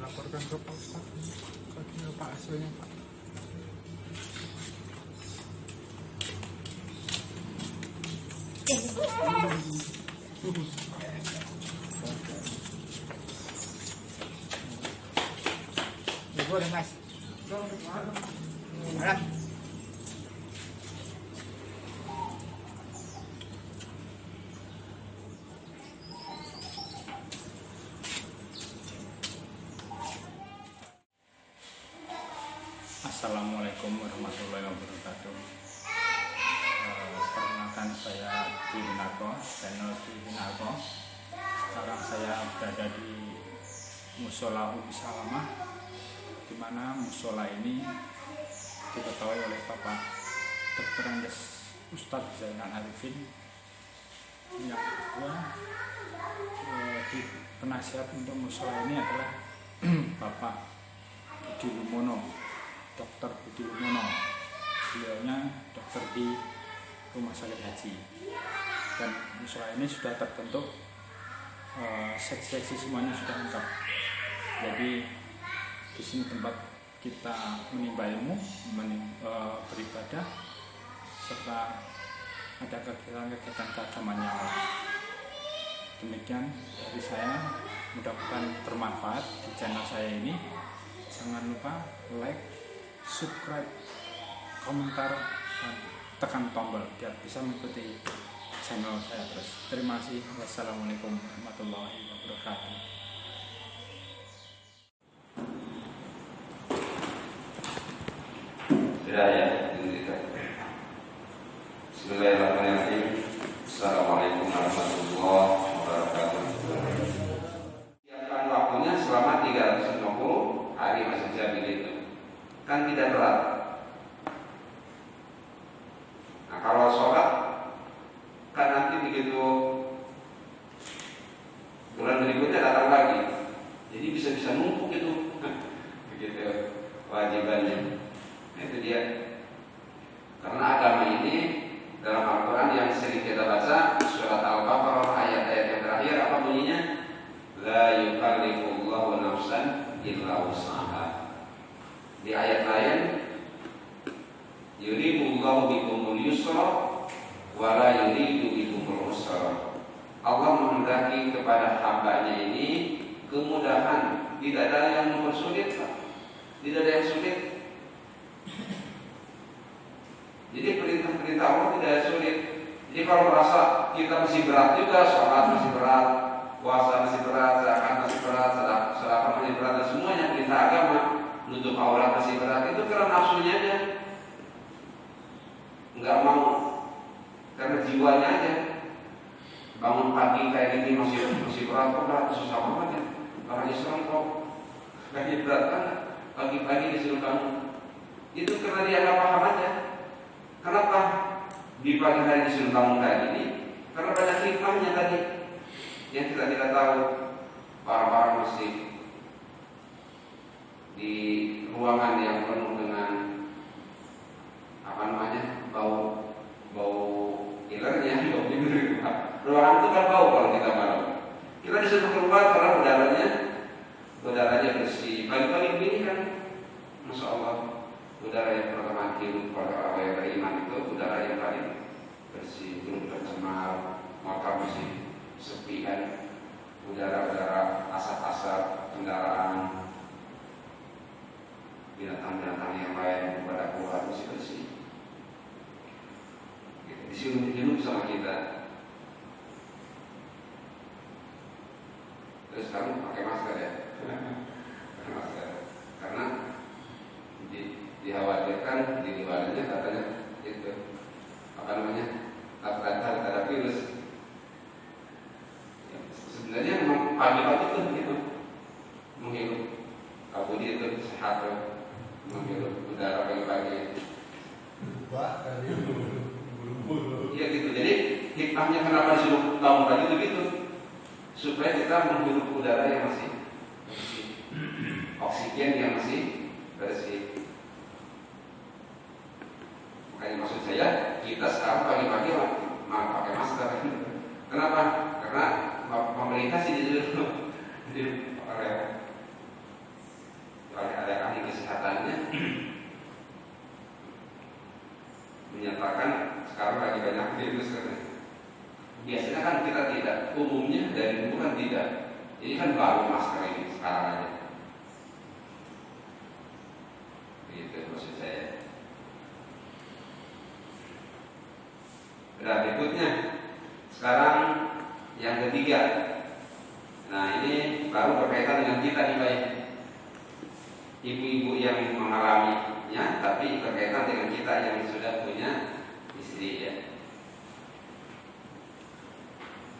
laporkan ke Pak Ustadz, ke Pak hasilnya Pak. Boleh Mas. Alat. Assalamualaikum warahmatullahi wabarakatuh. Perkenalkan saya Dinarko, channel Dinarko. Sekarang saya berada di Mushola Umi Salamah, di mana mushola ini diketahui oleh Bapak Dr. Andes Ustadz Zainal Arifin. Yang kedua, di penasihat untuk mushola ini adalah Bapak Budi Lumono, Dr. Budi Lumono. Beliaunya dokter di Rumah Sakit Haji. Dan mushola ini sudah terbentuk, seksi-seksi semuanya sudah lengkap. Jadi di sini tempat kita menimba ilmu, beribadah, serta ada kegiatan-kegiatan keagamaan yang lain. Demikian dari saya, mudah-mudahan bermanfaat di channel saya ini. Jangan lupa like, subscribe, komentar, dan tekan tombol biar bisa mengikuti channel saya terus. Terima kasih. Wassalamualaikum warahmatullahi wabarakatuh. Bismillahirrahmanirrahim. Assalamualaikum warahmatullahi wabarakatuh. Siapkan waktunya selama 360 hari masih jamin itu. Kan tidak berat. Nah kalau sholat kan nanti begitu bulan berikutnya datang lagi, jadi bisa numpuk itu begitu wajibannya. Nah, itu dia. Karena agama ini dalam Al-Quran yang sering kita baca, surat Al-Baqarah ayat-ayat yang terakhir apa bunyinya? La yukallifullahu nafsan illa wus'aha. Di ayat lain, yuridullahu bikumul yusra wa la yuridu bikumul usra. Allah menghendaki kepada hambanya ini kemudahan, tidak ada yang mempersulit, tidak ada yang sulit. Jadi perintah-perintah Allah tidak sulit. Jadi kalau merasa kita masih berat juga, sholat masih berat, puasa masih berat, zakat masih berat, sedekah masih berat, dan semuanya perintah agama, nutup aurat masih berat, itu karena nafsunya aja, nggak mau, karena jiwanya aja. Bangun pagi kayak gini masih berat, susah banget ya. Orang Islam kok kayak berat banget, pagi-pagi disuruh bangun. Itu karena dia nggak paham aja. Kenapa di pagi hari disuruh bangun kayak gini? Karena banyak hikmahnya tadi yang kita tidak tahu. Orang-orang masih di ruangan yang penuh dengan bau ilernya, bau tidur. Ruangan itu kan bau kalau kita malam. Kita disuruh keluar karena udaranya bersih. Pagi-pagi begini kan, Masya Allah. Udara yang pertama hirup pada orang yang beriman itu udara yang paling bersih, belum tercemar, motor masih sepi kan, udara-udara asap-asap kendaraan, binatang-binatang yang lain pada keluar masih bersih. Disuruh hidup sama kita. Terus sekarang pakai masker ya, pakai masker karena dikhawatirkan di luarnya katanya itu ada virus. Ya, sebenarnya memang pagi-pagi itu begitu menghirup kabudi itu sehat menghirup udara pagi-pagi. Iya gitu. Jadi hikmahnya kenapa disuruh bangun pagi itu gitu, supaya kita menghirup udara yang masih bersih, oksigen yang masih bersih. Makanya maksud saya, kita sekarang pagi-pagi mau pakai masker. Kenapa? Karena pemerintah sih disuruh oleh tidak. Ini kan baru masker ini sekarang aja. Itu maksud saya. Berikutnya, sekarang yang ketiga. Nah, ini baru berkaitan dengan kita nih Pak. Ibu-ibu yang mengalaminya, tapi berkaitan dengan kita yang sudah punya istri ya.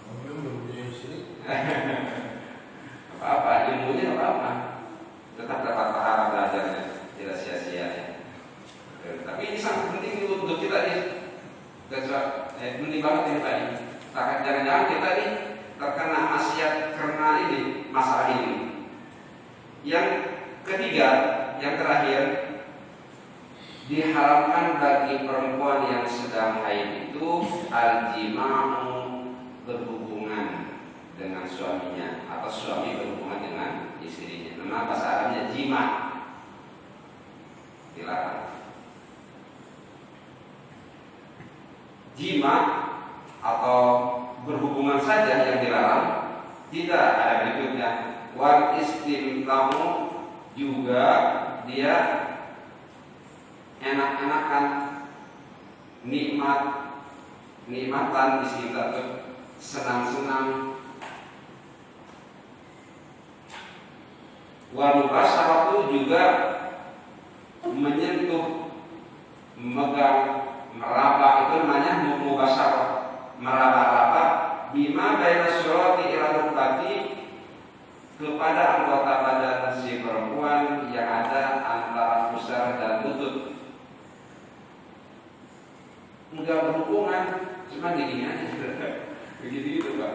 Kamu yang belum punya istri? Apa-apa, ilmunya apa-apa. Tetap dapat pahala belajarnya, tidak sia-sia ya. Tapi ini sangat penting untuk kita nih. Penting banget ini Pak. Jangan-jangan kita nih terkena maksiat karena ini masalah ini. Yang ketiga, yang terakhir, diharamkan bagi perempuan yang sedang haid itu al-jima'u, berhubungan dengan suaminya atau suami berhubungan dengan istrinya. Nama bahasa Arabnya jima, dilarang. Jima atau berhubungan saja yang dilarang, tidak ada berikutnya. Wal istimtamu, juga dia enak-enakan, nikmatan istimta, senang-senang. Wal mubasyaratu, juga menyentuh, memegang, meraba, itu namanya mubasyarah, meraba-raba bima baina surati ila rukbati, kepada anggota badan si perempuan yang ada antara pusar dan lutut. Enggak berhubungan, cuma gini aja. Begitu gitu Pak.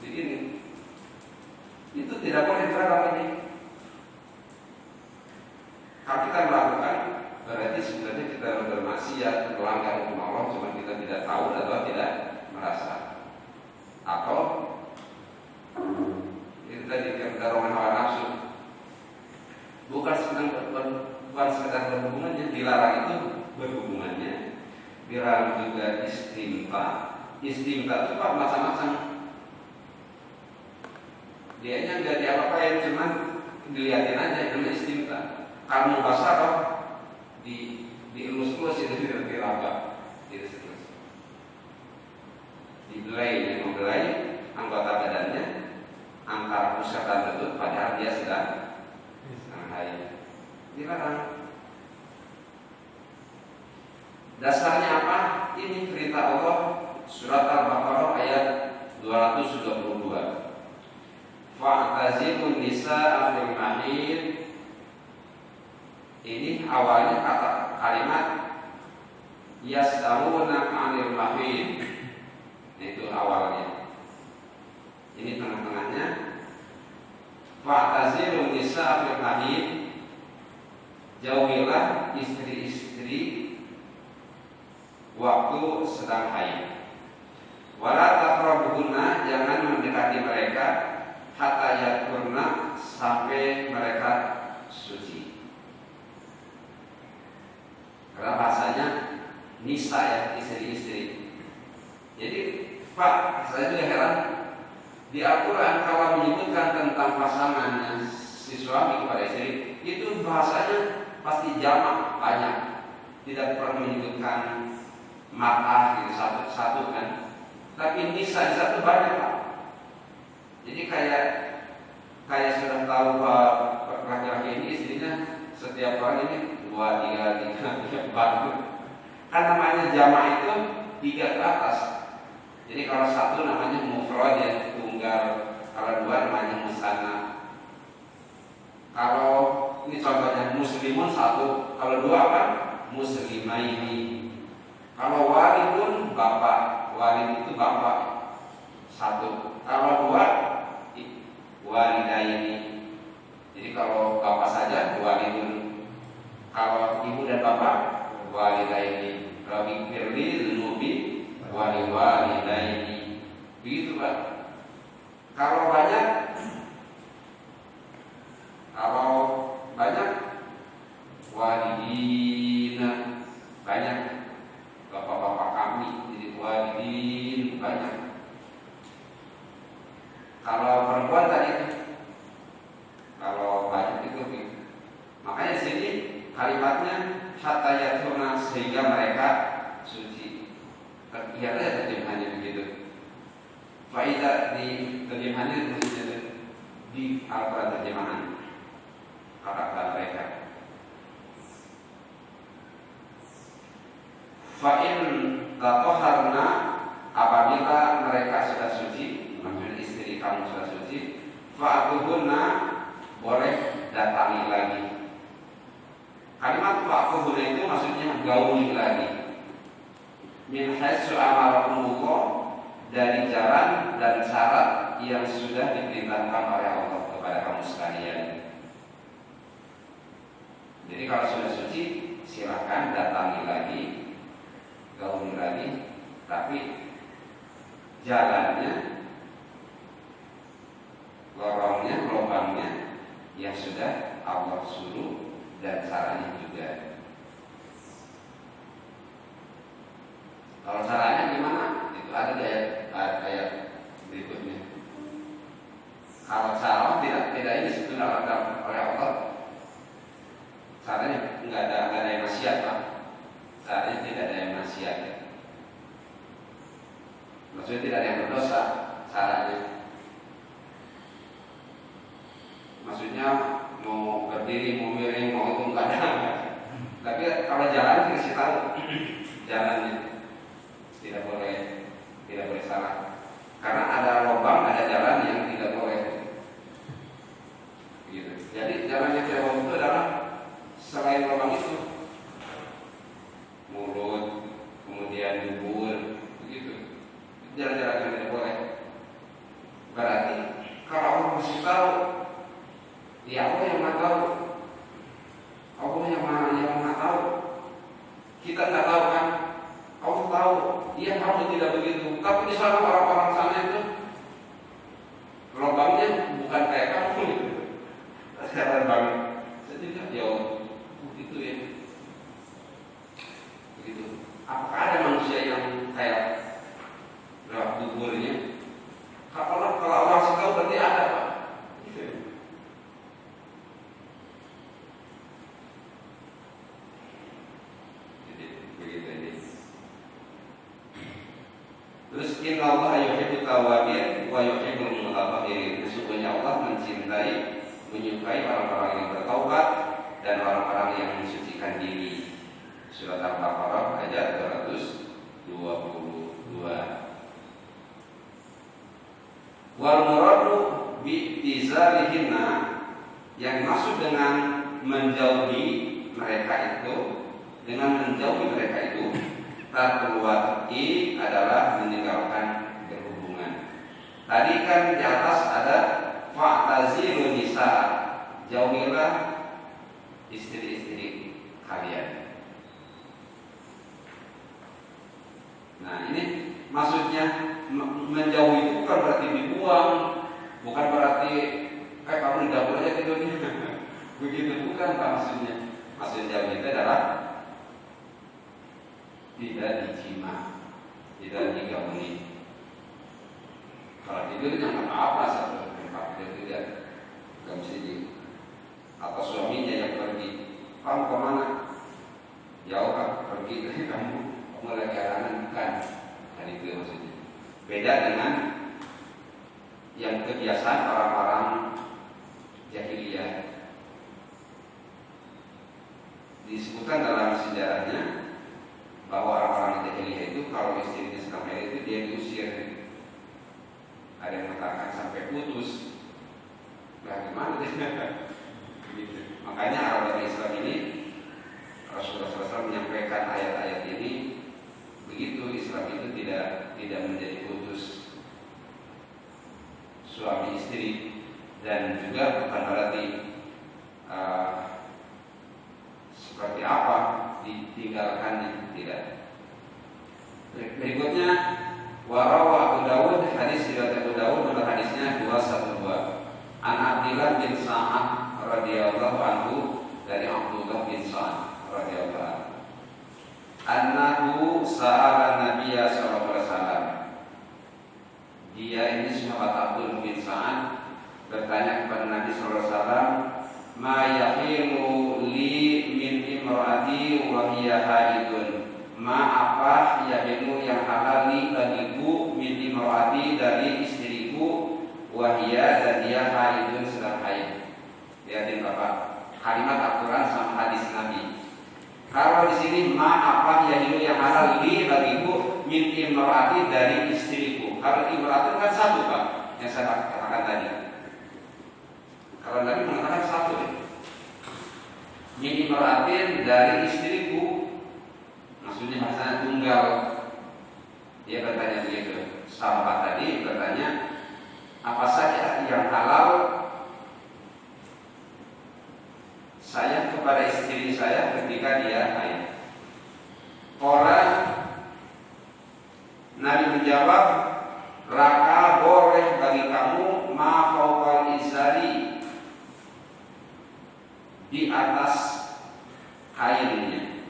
Begini. Itu tidak boleh terhadap ini. Kalau kita melakukan, berarti sebenarnya kita bermaksiat, melanggar hukum Allah, cuma kita tidak tahu atau tidak merasa. Atau itu tadi dorongan hawa nafsu. Bukan sekedar berhubungannya, dilarang itu berhubungannya. Dilarang juga istimta. Istimta itu Pak macam-macam. Dianya nggak diapa-apain, cuman dilihatin aja, namanya istimta. Kalau mubasyarah dielus-elus itu tidak diraba, tidak serius. Dibelai, membelai anggota badannya antara pusat dan lutut, padahal dia sedang haid. Dilarang. Dasarnya apa? Ini perintah Allah, surat Al-Baqarah ayat 222. Fa'tazilun nisa'a fil mahid. Ini awalnya kata kalimat yas'aluna 'anil mahid. Itu awalnya. Ini tengah-tengahnya. Fa'tazilun nisa'a fil mahid. Jauhilah istri-istri waktu sedang haid. Wala taqrabuhunna, jangan mendekati mereka hatta yatahurna, sampai mereka suci. Karena bahasanya nisa ya, istri-istri. Jadi Pak, saya juga heran, di Al-Quran kalau menyebutkan tentang pasangannya si suami kepada istri, itu bahasanya pasti jamak, banyak. Tidak pernah menyebutkan mar'ah gitu, satu-satu kan. Tapi nisa di satu banyak Pak. Jadi kayak sudah tahu laki-laki ini istrinya setiap orang ini 2, 3, 4. Kan namanya jamaah itu 3 ke atas. Jadi kalau satu namanya mufrad ya, tunggal. Kalau 2 namanya musanna. Kalau ini contohnya muslimun 1. Kalau 2 apa? Muslimaini. Kalau walidun bapak. Walid itu bapak 1. Kalau 2 walidaini. Jadi kalau bapak saja walidun. Kalau ibu dan bapak walidaini. Rabbi firli dzunubi walidaini. Begitu Pak. Kalau banyak walidina, banyak bapak-bapak kami, jadi walidin banyak. Kalau perempuan tadi, kalau baju itu, makanya di sini kalimatnya hatta yatuna, sehingga mereka suci. Terkira terjemahannya begitu. Faidah di terjemahannya di Al-Quran terjemahan kata mereka. Fa'in tatoharna, apabila mereka sudah suci, maksudnya istri kamu sudah suci, fa'atuhunna, boleh datangi lagi. Kalimat fa'atuhunna itu maksudnya gauli lagi. Min haitsu amarakumullah, dari jalan dan syarat yang sudah diperintahkan oleh Allah kepada kamu sekalian. Jadi kalau sudah suci, silakan datangi lagi, gauli lagi, tapi jalannya, lorongnya, lubangnya yang sudah Allah suruh dan caranya juga. Kalau caranya gimana? Itu ada di ayat berikutnya. Kalau cara tidak ini sudah ada oleh Allah. Caranya nggak ada yang maksiat, Pak. Caranya tidak ada yang maksiat. Maksudnya tidak ada yang berdosa caranya. Maksudnya mau berdiri, mau miring, mau itu nggak ada. Tapi kalau jalan dikasih tahu jalannya, tidak boleh salah. Karena ada lubang, ada jalan yang tidak boleh. Gitu. Jadi jalan yang tidak boleh itu adalah selain lubang itu, mulut, kemudian dubur, begitu. Jalan-jalan yang tidak boleh. Berarti kalau Allah masih tahu, ya Allah yang maha tahu, Allah yang maha tahu. Kita nggak tahu kan? Allah tahu, dia tahu tidak begitu. Tapi di sana orang-orang sana itu lubangnya bukan kayak kamu gitu. Sekarang banget. Setidak jauh begitu ya. Begitu. Apakah ada manusia yang kayak lewat duburnya? Kalau Allah masih tahu berarti ada, Pak. Gitu. Jadi begitu ini. Terus inna Allah yuhibbut tawwabin wa yuhibbul mutatahhirin. Sesungguhnya Allah mencintai, menyukai orang-orang yang bertaubat dan orang-orang yang mensucikan diri. Surat Al-Baqarah ayat 222. Wal muradu bi tizalihinna, yang maksud dengan menjauhi mereka itu, tarkul wati adalah meninggalkan berhubungan. Tadi kan di atas ada fa'tazilun nisa, jauhilah istri-istri kalian. Nah ini maksudnya menjauhi itu bukan berarti dibuang, bukan berarti kamu di dapur aja tidurnya. Begitu bukan Pak maksudnya. Maksud jauh itu adalah tidak dijima, tidak digauli. Kalau tidur jangan apa-apa satu tempat, dia tidak mesti di. Atau suaminya yang pergi, kamu kemana? Jauh kan pergi dari kamu lagi arangan, bukan. Dan itu maksudnya. Beda dengan yang kebiasaan orang-orang jahiliyah. Disebutkan dalam sejarahnya bahwa orang-orang jahiliyah itu kalau istrinya sedang haid itu dia diusir. Ada yang mengatakan sampai putus. Nah gimana dia? Gitu. Makanya awal Islam ini Rasulullah SAW menyampaikan ayat-ayat ini begitu. Islam itu tidak menjadi putus suami istri, dan juga bukan berarti seperti apa ditinggalkannya, tidak. Berikutnya warawa Abu Dawud, hadis riwayat Abu Dawud nomor hadisnya 212. An Abdillah bin Sa'ad radhiyallahu anhu, dari Abdullah bin Sa'ad radhiyallahu anhu, annahu sa'ala Nabiya sallallahu alaihi wasallam. Dia ini sahabat Sahabul bin Sa'ad bertanya kepada Nabi sallallahu alaihi wasallam, "Ma yahilu li min imraati wa hiya haidun?" Ma apa yahilu yang halal li bagiku min imraati dari istriku wa hiya dan dia haidun sedang haid. Lihatin Bapak, kalimat Al-Qur'an sama hadis Nabi. Kalau di sini ma apa yahilu yang halal li bagiku min imraati dari istriku. Kalau imraati kan satu Pak, yang saya katakan tadi. Kalau Nabi mengatakan satu ya. Min imraatin dari istriku, maksudnya bahasa tunggal. Dia bertanya begitu. Sahabat tadi bertanya, apa saja yang halal saya kepada istri saya ketika dia haid. Orang Nabi menjawab, raka boleh bagi kamu ma fawqal izari, di atas kainnya.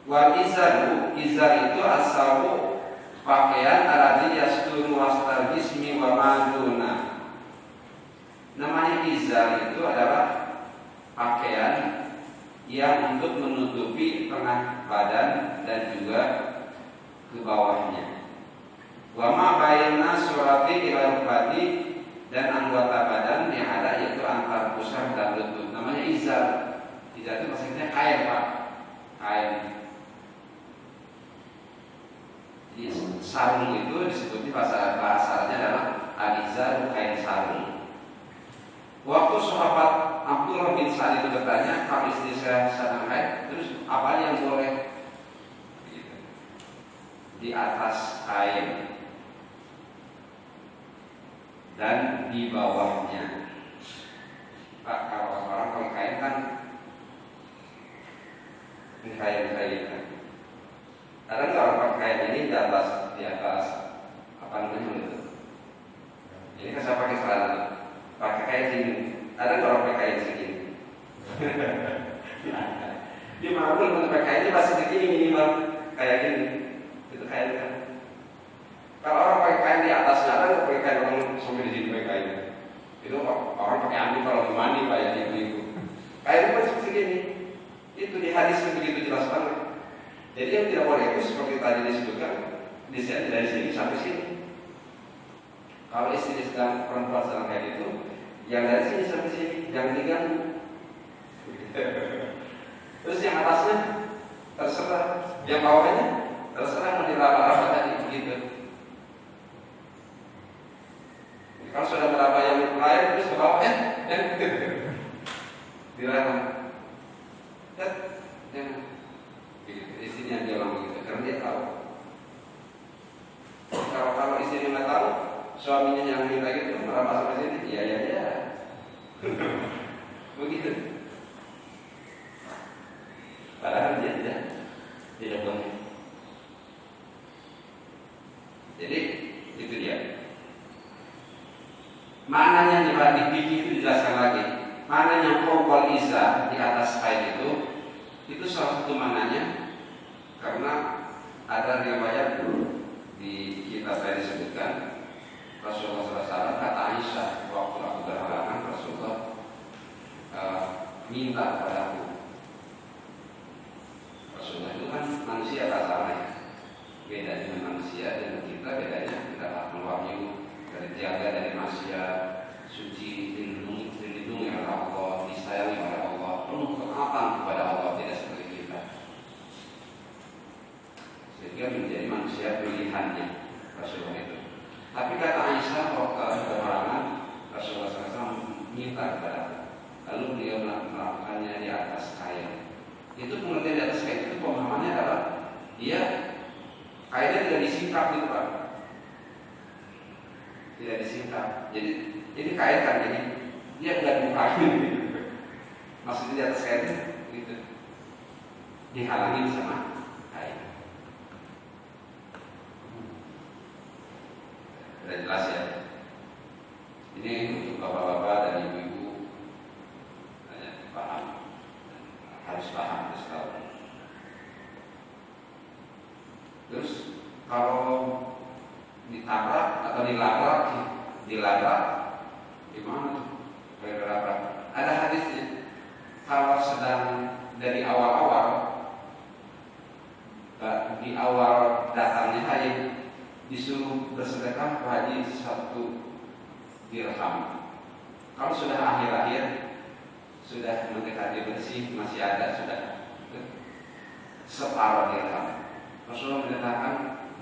Wal izaru, izar itu asalu pakaian alladzi yasturu wastal jismi wa maduna. Namanya izar itu adalah pakaian yang untuk menutupi tengah badan dan juga ke bawahnya. Wa ma baina surati ila rukbati, dan anggota badan yang ada yaitu antar pusar dan lutut. Namanya izar. Izar itu maksudnya kain Pak, kain. Jadi sarung itu disebutnya bahasa Arabnya adalah al-izar, kain sarung. Waktu sahabat Abdullah bin Sa'ad itu bertanya, kalau istri saya sedang haid, terus apa yang boleh? Gitu. Di atas kain dan di bawahnya. Pak, kalau orang pakai kain kan ini kain kan. Ada nggak orang pakai kain ini di atas apa namanya itu? Ini kan saya pakai celana, pakai kain sini. Ada nggak orang pakai kain sini? Dia mampu pakai kainnya masih segini minimal kayak gini. Itu kain kan. Kalau orang pakai kain di atasnya, ada nggak pakai kain orang sampai di sini pakai kain? Itu orang pakai andi kalau mau mandi Pak, ya itu. Kain masih segini. Itu di hadis begitu jelas banget. Jadi yang tidak boleh itu seperti tadi disebutkan, dari sini sampai sini. Kalau istri sedang perempuan sedang kayak itu, yang dari sini sampai sini jangan diganggu. Terus yang atasnya terserah, yang bawahnya terserah mau diraba-raba tadi begitu. Kalau sudah meraba yang lain terus ke bawah diraba. Istrinya dia bilang begitu karena dia tahu. Kalau istrinya nggak tahu, suaminya yang minta gitu meraba sampai sini, ya. Begitu. Padahal dia tidak boleh. Jadi itu dia. Maknanya di fikih itu dijelaskan lagi. Maknanya fawqal izar, di atas kain itu salah satu maknanya karena ada riwayat di kitab saya disebutkan Rasulullah SAW kata Aisyah waktu aku berhalangan Rasulullah minta padaku. Rasulullah itu kan manusia kasarnya, beda dengan manusia dan kita bedanya kita akan wahyu terjaga dari manusia, suci, dilindungi oleh Allah, disayangi oleh Allah, penuh ketaatan kepada Allah, tidak seperti kita. Sehingga menjadi manusia pilihannya Rasulullah itu. Tapi kata Aisyah waktu berhalangan Rasulullah SAW minta kepada aku. Lalu beliau melakukannya di atas kain. Itu pengertian di atas kain itu pemahamannya adalah dia kainnya tidak disingkap gitu Pak. Tidak disingkap. Jadi kain kan ini dia tidak dipakai. Maksudnya di atas kain gitu. Dihalangi sama kain. Sudah jelas ya. Ini untuk bapak-bapak dan ibu-ibu paham, harus tahu. Terus kalau ditabrak atau dilabrak dilabrak, gimana? Berapa? Ada hadisnya. Kalau sedang dari awal-awal, di awal datangnya haji disuruh bersedekah ke haji 1 dirham. Kalau sudah akhir-akhir, sudah mendekati bersih, masih ada sudah separuh dirham. Rasulullah menyatakan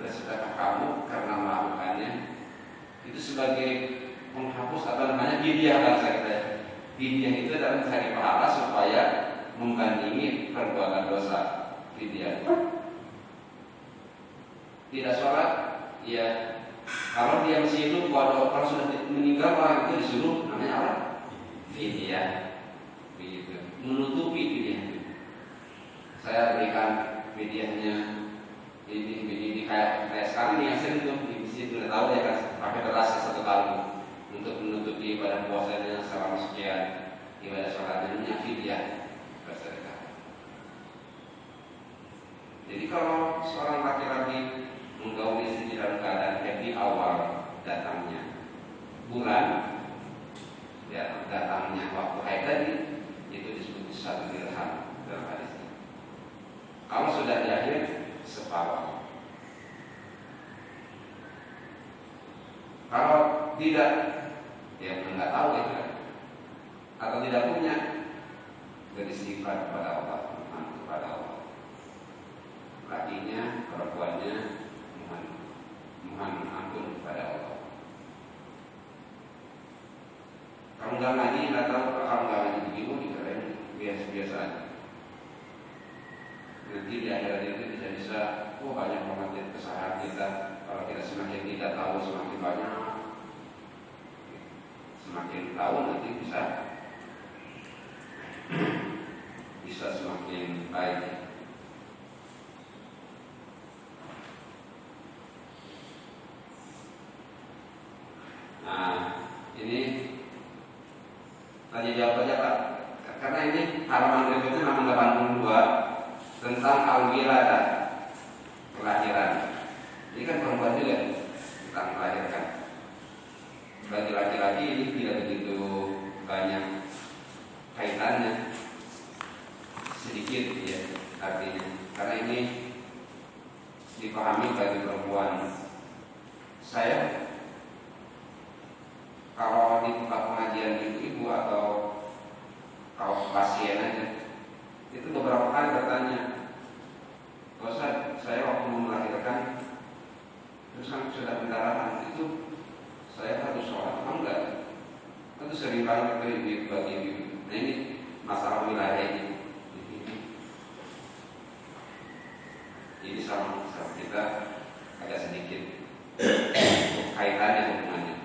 bersedekah kamu karena melakukannya itu sebagai menghapus apa namanya fidyah bahasa kita. Fidyah itu adalah mencari pahala supaya membandingi perbuatan dosa. Fidyah. Tidak sholat, ya kalau dia masih hidup, kalau sudah meninggal orang itu disuruh namanya apa? Fidyah. Begitu. Menutupi fidyah. Saya berikan fidyahnya ini kayak sekarang nih hasil itu di masjid udah tahu ya kan pakai beras 1 kalung untuk menutupi ibadah puasanya selama sekian ibadah sholatnya ini fidyah bersedekah. Jadi kalau seorang laki-laki menggauli istri dalam keadaan happy awal datangnya bulan, ya datangnya waktu haid tadi itu disebut 1 dirham dalam hadis ini. Kalau sudah di akhir separuh. Kalau tidak, ya nggak tahu ya, atau tidak punya, beristighfar kepada Allah, mohon kepada Allah. Lakinya, perempuannya, mohon ampun kepada Allah. Kalau nggak ngaji, nggak tahu kalau nggak ngaji begitu, dikirain biasa-biasa aja. Nanti di akhirat itu bisa-bisa banyak banget kesalahan kita. Kalau kita semakin tidak tahu, semakin banyak. Semakin tahu nanti bisa semakin baik. Nah, ini tanya jawab aja Pak. Karena ini halaman berikutnya halaman 82 tentang al-wiladah, kelahiran. Ini kan perempuan juga tentang melahirkan. Bagi laki-laki ini tidak begitu banyak kaitannya, sedikit ya artinya. Karena ini dipahami bagi perempuan. Saya kalau di tempat pengajian ibu-ibu atau kalau pasien aja, itu beberapa kali bertanya, Ustaz, saya waktu mau melahirkan terus kan sudah pendarahan itu saya harus sholat apa enggak? Itu sering banget bagi ibu. Nah ini masalah wilayah ini. Ini sama kita agak sedikit kaitannya hubungannya.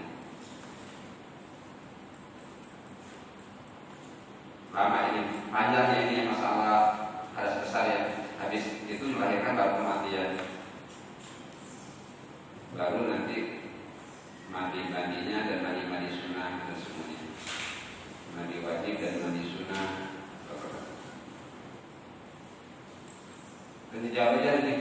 Lama ini, panjangnya ini masalah hadas besar ya. Habis itu melahirkan baru kematian. Baru nanti mandi-mandinya dan mandi-mandi sunnah dan semuanya. Mandi wajib dan mandi sunnah. Dan dijawab aja nih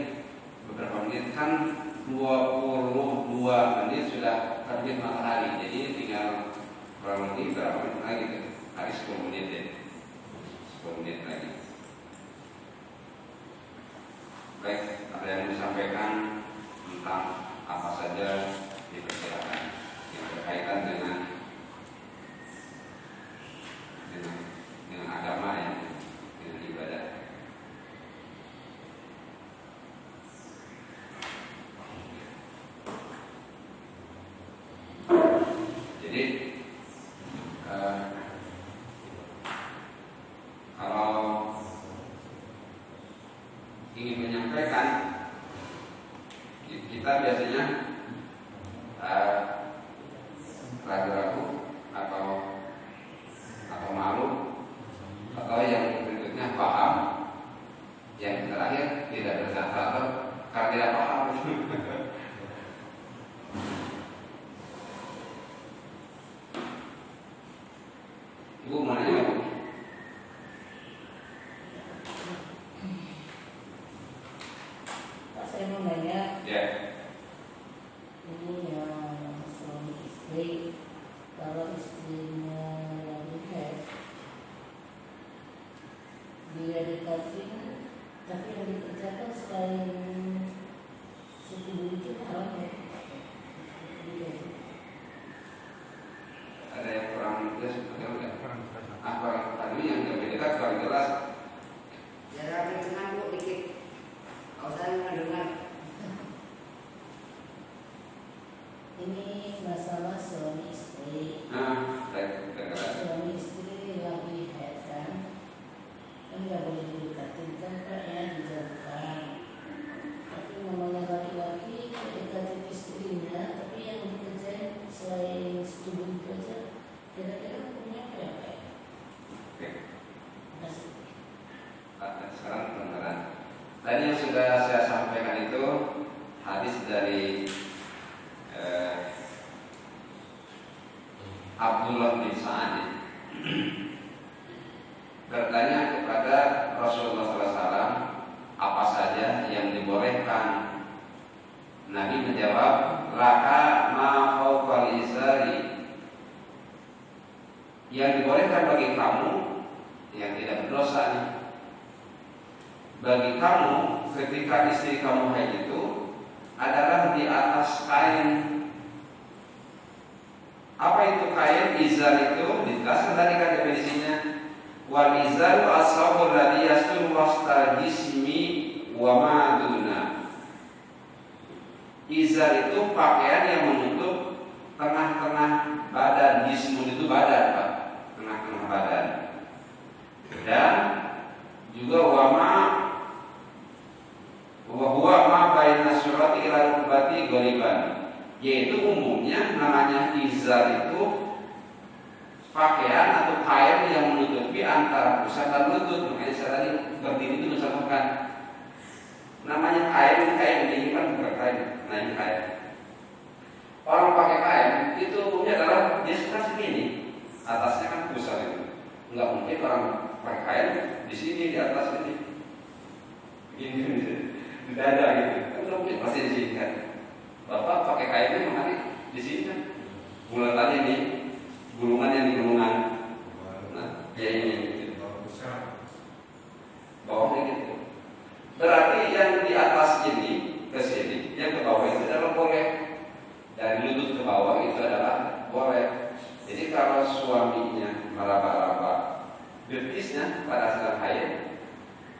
beberapa menit kan 22 menit sudah terbit matahari. Jadi tinggal kurang lebih berapa menit lagi tuh? Hari 10 menit ya. 10 menit lagi. Baik, ada yang disampaikan tentang apa saja diperkirakan yang berkaitan dengan agama ya, dengan ibadah. Jadi kalau ingin menyampaikan, kita biasanya ragu-ragu atau malu, atau yang berikutnya paham, yang terakhir tidak bersahabat karena tidak paham. Ibu mau nanya apa? Pak, saya mau nanya. Ya. Ini yang suami istri istri, kalau istrinya lagi head, dia dikasih, tapi yang dikerjakan selain setubuh itu haram ya. Ada yang kurang jelas, enggak? Kurang jelas. Apa tadi yang lebih dekat kurang jelas? Jarak kencang bu dikit. Kalau saya mendengar. Ini masalah suami istri. Nah, baik, Suami istri lagi head kan nggak boleh didekatin kan Pak ya, dijauhkan. Tapi namanya laki-laki dekatin istrinya, tapi yang dikerjain selain setubuh itu aja, kira-kira hukumnya apa ya Pak? Oke. Makasih. Sekarang kebenaran. Tadi yang sudah saya sampaikan itu hadis dari Abdullah bin Sa'ad bertanya kepada Rasulullah SAW apa saja yang dibolehkan. Nabi menjawab, laka ma fawqal izari, yang dibolehkan bagi kamu yang tidak berdosa nih, bagi kamu ketika istri kamu haid itu adalah di atas kain. Apa itu kain? Izar itu dijelaskan tadi kan definisinya. Wal izaru as-sawbul ladzi yasturu wasta jismi wa ma duna. Izar itu pakaian yang menutup tengah-tengah badan. Jismun itu badan, Pak. Tengah-tengah badan. Dan juga wa huwa ma baina surati ila rukbati ghaliban, yaitu umumnya namanya izar itu pakaian atau kain yang menutupi antara pusat dan lutut. Makanya saya tadi berdiri itu mencontohkan namanya kain ini kan bukan kain. Nah ini kain. Orang pakai kain itu umumnya adalah dia suka segini, atasnya kan pusat itu. Enggak mungkin orang pakai kain di sini di atas ini. Begini di dada gitu. Kan enggak mungkin, pasti di sini kan. Bapak pakai kainnya makanya di sini kan. Bulatannya ini gulungan yang di gulungan. Nah, ya ini gitu. Bawahnya gitu. Berarti yang di atas ini ke sini, yang ke bawah itu adalah boleh. Dari lutut ke bawah itu adalah boleh. Jadi kalau suaminya meraba-raba betisnya pada saat haid,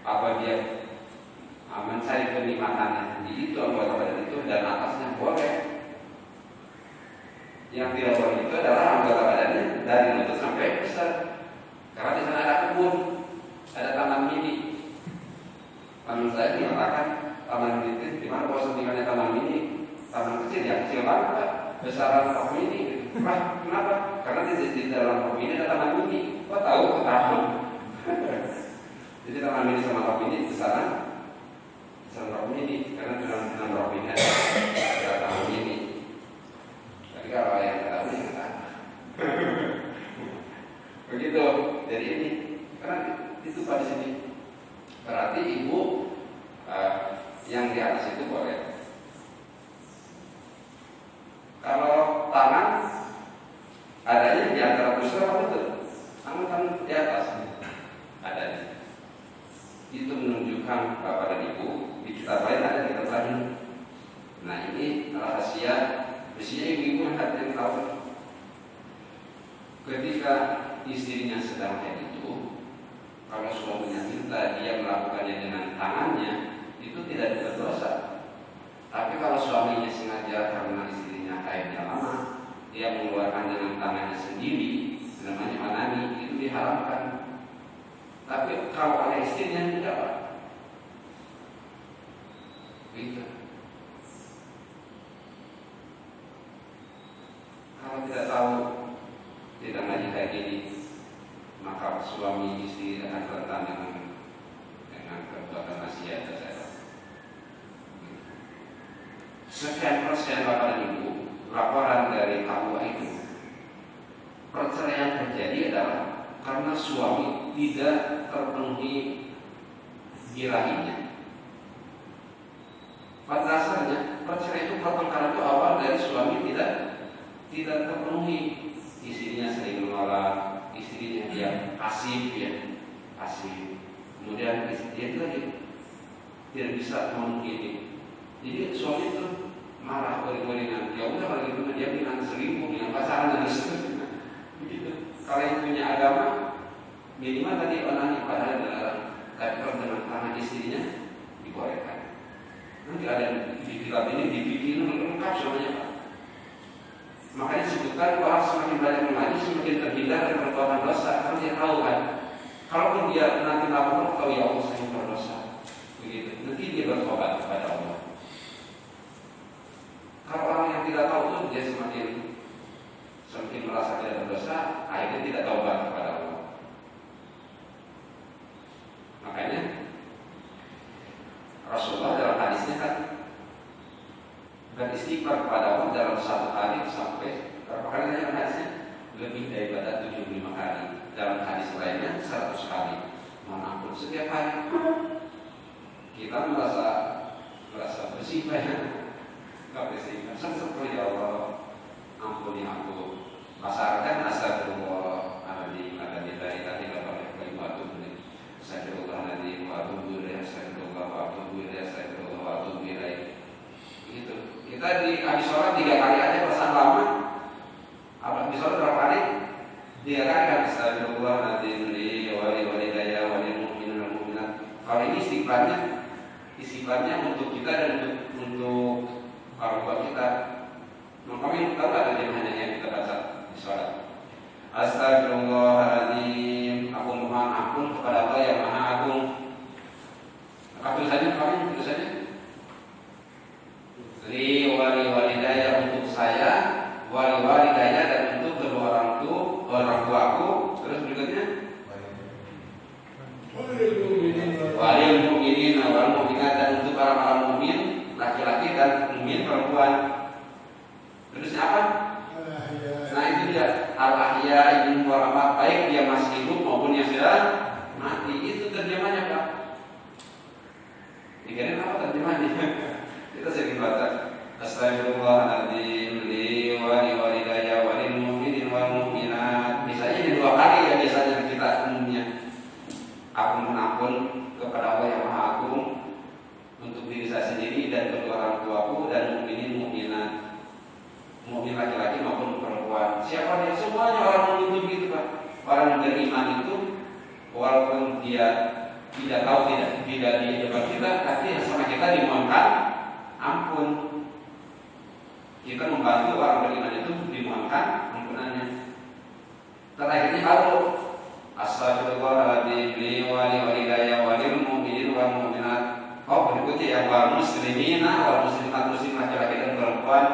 apa dia mencari kenikmatannya di itu anggota badan itu dan atasnya boleh. Yang tidak boleh itu adalah anggota badannya dari lutut sampai pusat. Karena di sana ada kebun, ada taman mini. Teman saya mengatakan taman mini itu di mana posisinya taman mini? Taman kecil ya, kecil banget, Pak. Besaran rok mini. Wah, kenapa? Karena di dalam rok mini ada taman mini. Kok tahu? Tahu. Jadi taman mini sama rok mini besaran rok mini, karena dalam rok mini ada taman mini. Tapi kalau yang tahu ini kan begitu. Jadi ini karena itu pada sini. Berarti ibu yang di atas itu boleh. Kalau tangan adanya di antara pusat apa betul? Tangan di atas adanya. Itu menunjukkan bapak dan ibu di kitab lain ada di kitab lain. Nah ini rahasia. Biasanya ibu-ibu yang tahu. Ketika istrinya sedang haid itu, kalau suaminya minta dia melakukannya dengan tangannya, itu tidak berdosa. Tapi kalau suaminya sengaja karena istrinya haidnya lama, dia mengeluarkan dengan tangannya sendiri, namanya manani, itu diharamkan. Tapi kalau ada istrinya tidak apa. Gitu. Kalau tidak tahu, tidak ngaji kayak gini, maka suami istri akan rentan dengan perbuatan maksiat saja. Sekian persen Bapak dan Ibu, laporan dari KUA itu, perceraian terjadi adalah karena suami tidak terpenuhi birahinya. Pada dasarnya perceraian itu pertengkaran itu awal dari suami tidak tidak terpenuhi. Istrinya sering menolak, istrinya dia pasif ya, pasif. Kemudian dia itu lagi tidak bisa memenuhi. Jadi suami itu marah goring-goringan. Ya udah kalau gitu dia bilang selingkuh, bilang pacaran dan seterusnya. Begitu. Kalau yang punya agama minimal tadi orang ibadah dalam kaitan dengan tangan istrinya dibolehkan. Nanti ada di kitab ini dibikin lengkap semuanya Pak. Makanya disebutkan orang semakin banyak mengaji semakin terhindar dari perbuatan dosa. Karena dia tahu kan, kalaupun dia nanti lapor, tahu ya Allah saya berdosa. Begitu. Nanti dia bertobat kepada Allah. Kalau orang yang tidak tahu itu dia semakin merasa tidak berdosa, akhirnya tidak taubat kepada Allah. Makanya Rasulullah dalam hadisnya kan beristighfar kepada Allah dalam satu hari sampai berapa kali dalam hadisnya? Lebih daripada 75 kali. Dalam hadis lainnya 100 kali. Mohon ampun setiap hari. Kita merasa bersih banyak. Enggak bersih. Seperti ya Allah, ampuni aku. Pasarkan astagfirullah aladzim alladzi la ilaha illa huwa atubu ilaih. Astagfirullahaladzim wa atubu ilaih. Astagfirullah wa atubu ilaih. Astagfirullah wa atubu ilaih. Gitu. Kita di habis sholat 3 kali aja pesan lama. Habis sholat berapa kali? 3 kali kan astagfirullahaladzim wa walidayya wa lil mu'minin wal mu'minat. Kalau ini istighfarnya untuk kita dan untuk orang tua kita. Kami tahu ada terjemahannya yang kita baca di sholat. Astagfirullahaladzim, aku mohon ampun kepada Allah yang Maha Agung. Apa tulisannya? Li walidayya untuk saya, walidayya dan untuk kedua orang tuaku. Terus berikutnya walil mu'minin wal mu'minat dan untuk para mukmin laki-laki dan mukmin perempuan. Terusnya apa? Nah itu dia al-ahya ibn waramat, baik dia masih hidup maupun yang sudah mati. Itu terjemahannya Pak. Dikira apa terjemahannya? Kita sering baca astagfirullahaladzim li walidayya walil mu'minin wal mu'minat. Misalnya ini 2 kali ya biasanya kita umumnya. Aku mohon ampun kepada Allah yang Maha Agung untuk diri saya sendiri dan kedua orang tuaku dan mukminin mukminat, mukmin laki-laki maupun perempuan. Siapa dia? Semuanya orang mukmin itu gitu Pak. Orang yang beriman itu walaupun dia tidak tahu tidak di depan kita, tapi sama kita dimohonkan ampun. Kita membantu orang beriman itu dimohonkan ampunannya. Terakhirnya kalau astagfirullahaladzim li walidayya walil mu'minin wal mu'minat. Oh berikutnya yang wal muslimina wal muslimat, muslim laki-laki dan perempuan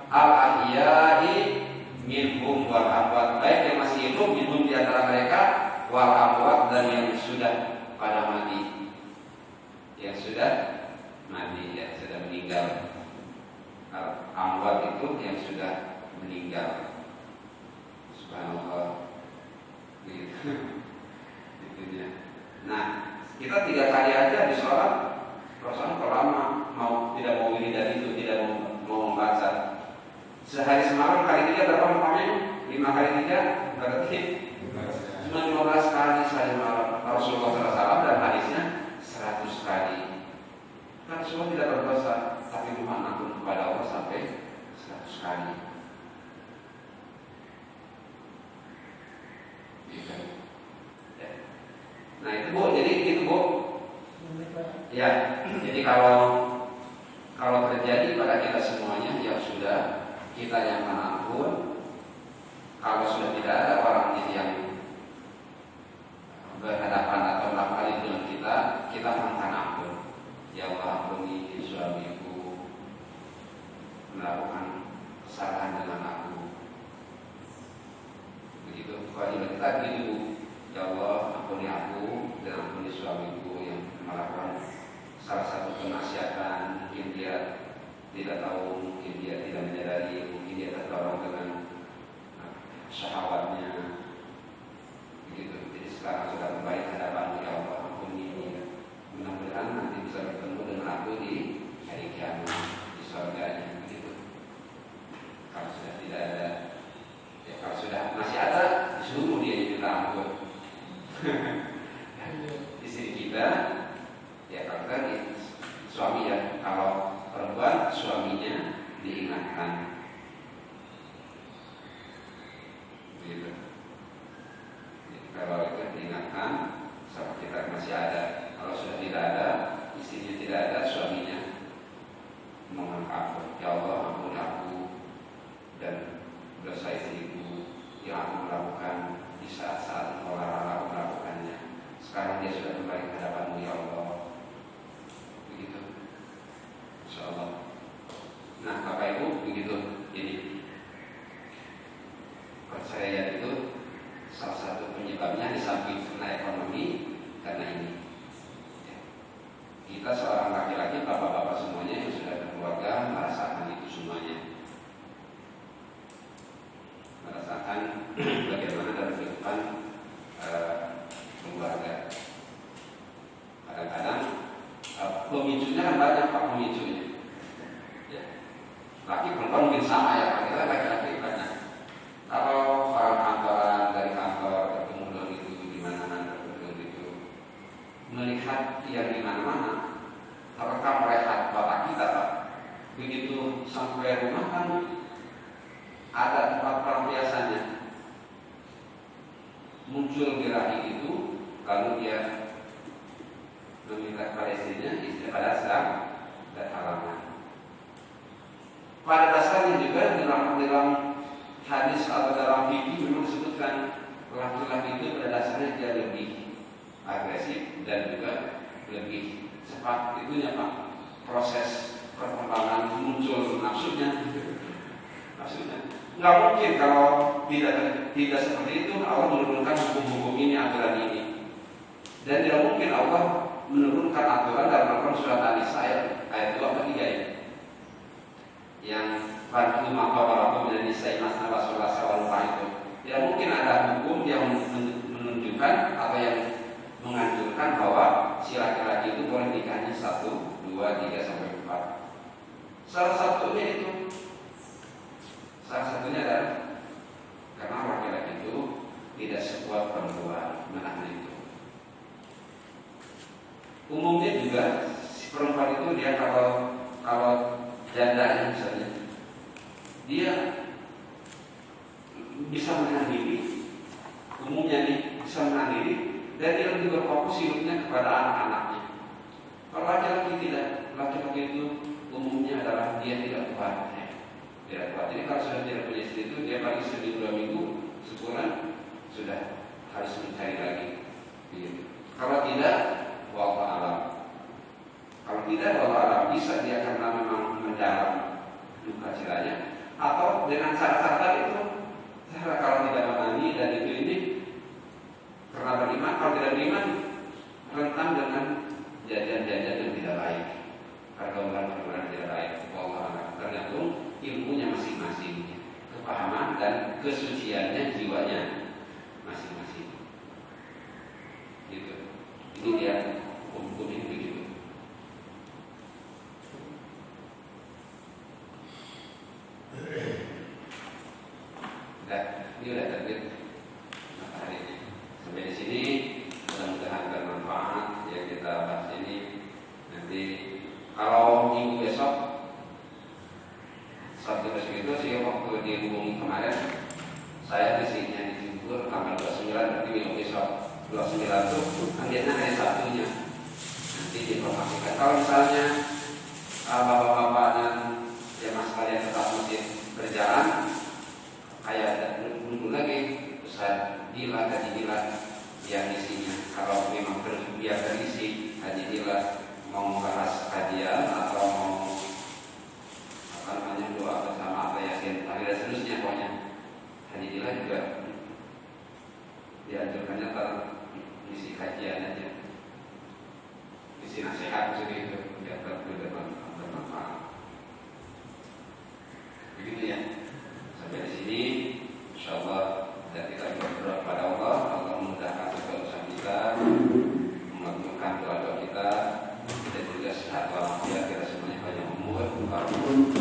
al ahya'i minhum wal amwat, baik yang masih hidup minhum di antara mereka wal amwat dan yang sudah pada mati, yang sudah mati, yang sudah meninggal. Amwat itu yang sudah meninggal. Subhanallah. Itunya. Nah, kita 3 kali aja di sholat. Rasulullah kalau tidak mau wiridan itu, tidak mau membaca. Sehari semalam kali 3 berapa umpamanya? 5 kali 3 berarti cuma 15 kali sehari malam. Rasulullah SAW dan hadisnya 100 kali. Kan semua tidak berdosa, tapi mohon ampun kepada Allah sampai 100 kali. Nah itu Bu, jadi itu Bu. Ya, jadi kalau terjadi pada kita semuanya ya sudah, kita yang mengampun. Kalau sudah tidak ada orang yang berhadapan atau melakukan itu dengan kita mohonkan ampun. Ya Allah, ampuni suamiku melakukan kesalahan dengan aku. Begitu kewajiban kita begitu. Ya Allah, ampuni aku dan ampuni suamiku yang melakukan salah satu kemaksiatan. Mungkin dia tidak tahu, mungkin dia tidak menyadari, mungkin dia terdorong dengan syahwatnya. Begitu. Jadi sekarang sudah kembali ke hadapan ya Allah, ampuni. Mudah-mudahan nanti bisa bertemu dengan aku di hari kiamat di surganya. Begitu. Kalau sudah tidak ada samping karena ekonomi, karena ini. Ya. Kita seorang laki-laki, bapak-bapak semuanya yang sudah berkeluarga merasakan itu semuanya. Merasakan bagaimana dalam kehidupan keluarga. Kadang-kadang pemicunya kan banyak pak pemicunya. Ya. Laki perempuan mungkin sama ya, kita laki-laki banyak. Kalau orang kantoran dari kantor ketemu dengan itu di mana-mana ketemu itu, melihat yang di mana-mana terekam rehat bapak kita pak. Begitu sampai rumah kan ada tempat pelampiasannya, muncul birahi itu, lalu dia meminta kepada istrinya, istri pada sedang berhalangan. Pada dasarnya juga dalam hadis atau dalam fikih memang disebutkan laki-laki itu pada dasarnya dia lebih agresif dan juga lebih cepat itunya pak, proses perkembangan muncul nafsunya. Nggak mungkin kalau tidak seperti itu Allah menurunkan hukum-hukum ini, aturan ini. Dan tidak mungkin Allah menurunkan aturan dalam Al-Quran surat An-Nisa ayat 2 atau 3 ini. Yang bantu maka walaupun menjadi nisai masna wasolasa walupa itu. Tidak mungkin ada hukum yang menunjukkan atau yang menganjurkan bahwa si laki-laki itu boleh nikahnya 1, 2, 3 sampai 4. Salah satunya adalah karena laki-laki itu tidak sekuat perempuan menahan itu. Umumnya juga si perempuan itu dia kalau janda misalnya, dia bisa menahan diri. Umumnya nih bisa menahan diri dan dia lebih berfokus hidupnya kepada anak-anaknya. Kalau laki-laki tidak, laki-laki itu umumnya adalah dia tidak kuat. Jadi kalau sudah tidak punya istri itu dia paling seminggu 2 minggu sebulan sudah harus mencari lagi. Kalau tidak, wallahu alam. Kalau tidak, wallahu alam, bisa dia karena memang mendalam duka ciranya atau dengan cara-cara itu, kalau tidak menangis dan ini karena beriman, kalau tidak beriman rentan dengan jajan-jajan yang tidak baik, pergaulan-pergaulan tidak baik. Wallahu alam. Tergantung ilmunya masing-masing, kepahaman dan kesuciannya jiwanya masing-masing. Gitu. Ini dia hukum ini begitu. Ini udah terbit hari ini. Sampai di sini mudah-mudahan bermanfaat yang kita bahas ini. Nanti kalau minggu besok Sabtu besok itu sih waktu dihubungi kemarin saya disini di Cirebon tanggal 29 berarti minggu besok 29 itu akhirnya hari Sabtunya nanti diinformasikan. Kalau misalnya bapak-bapak dan jemaah sekalian tetap masih berjalan kayak dulu lagi Ustaz Dila Haji Dila yang isinya kalau memang biar terisi Haji Dila mau membahas kajian atau mau doa bersama atau yasin dan seterusnya, pokoknya Haji Dila juga dianjurkannya isi kajian aja, isi nasihat seperti itu biar bermanfaat. Begitu ya. Sampai di sini, insyaallah dan kita berdoa kepada Allah, Allah memudahkan segala urusan kita, mengabulkan doa-doa kita, dan juga sehat walafiat kita semuanya banyak umur.